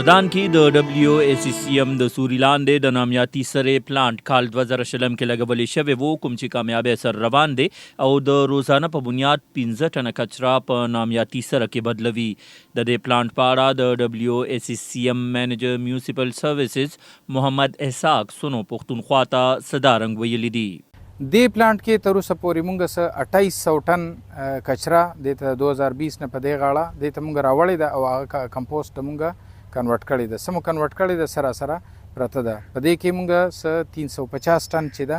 مردان کې د دبلیو ای سی سی ام د سوري لاندې د نامیاتي سرې پلانټ کال 2000 کې لګولې شوی وو، کوم چې کامیابی سره روان دی او د روزانه په بنیاد 15 ټنه کچرا په نامیاتي سره کې بدلوي. د دې پلانټ په اړه د دبلیو ای سی سی ام مینیجر میونسپل سروسز محمد اسحاق سونو پښتونخوا ته صدارنګ ویلي دي. دې پلانټ کې تر اوسه پورې مونږ سه 2800 ټن کچرا د 2020 نه په دې غاړه د ته مونږ راوړی ده او هغه کمپوسټ مونږ کنورټ کړی ده. سمو کنورټ کړی ده سره پرته ده. په دې کې مونږ سه 350 ټن چې ده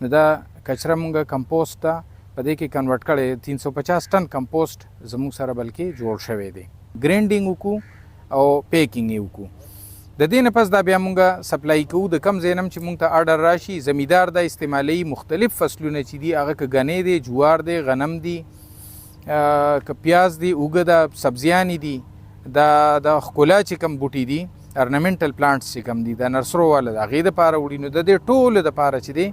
نو دا کچرا مونږ کمپوسټ ته په دې کې کنورټ کړی 350 ټن کمپوسټ زموږ سره بلکې جوړ شوی دی. ګرینډینګ وکړو او پیکینګ یې وکړو. د دې نه پس دا بیا مونږ سپلای کوو د کم ځای نه چې مونږ ته آرډر راشي. زمیندار دا استعمالي مختلف فصلونه چې دي هغه که ګنې دي، جوار دی، غنم دي، که پیاز دی، اوږه ده، سبزیانې دي، د ښکلا چې کم بوټي دي، ارنامنټل پلانټس چې کم دي، د نرسرو والا د هغې دپاره وړي. نو د دې ټولو دپاره چې دی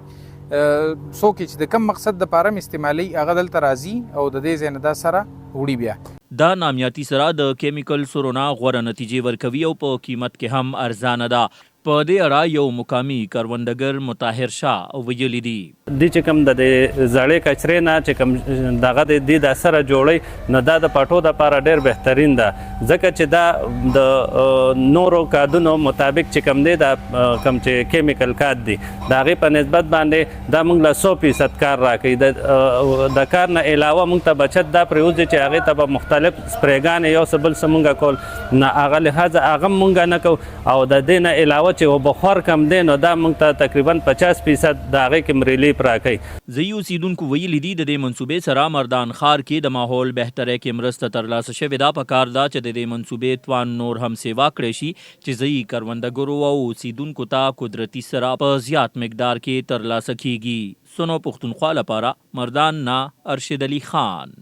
څوک چې د کم مقصد دپاره هم استعمالي هغه دلته راځي او د دې ځای نه دا سره وړي. بیا دا نامیاتي سره د کیمیکل سرونا غوره نتیجې ورکوي او په قیمت کې هم ارزانه ده. په دې اړه یو مقامي کروندګر مطاهر شاه ویلي دي. دې چې کوم د زړې کچرې نه چې کوم دغه د دې د سره جوړی نو دا د پټو دپاره ډېر بهترین ده، ځکه چې دا د نورو کادونو مطابق چې کوم دی دا کوم چې کیمیکل کاد دی د هغې په نسبت باندې دا موږ له 100% کار راکوي. د کار نه علاوه موږ ته بچت دا پرېوځي چې هغې ته به مختلف سپریګانې یو څه بل څه موږ کول نه هغه لحاظه هغه موږ نه کوو او د دې نه علاوه چې بخار کم دی نو دا موږ ته تقریبا 50% د هغې کې ریلیف راکوي. ځایي اوسیدونکو ویلي دي د دې منصوبې سره مردان ښار کې د ماحول بهترۍ کې مرسته ترلاسه شوې ده. پکار ده چې د دې منصوبې توان نور هم سیوا کړی شي چې ځایي کروندګرو او اوسیدونکو ته قدرتي سره په زیات مقدار کې ترلاسه کیږي. سونو پښتونخوا لپاره مردان نه ارشد علي خان.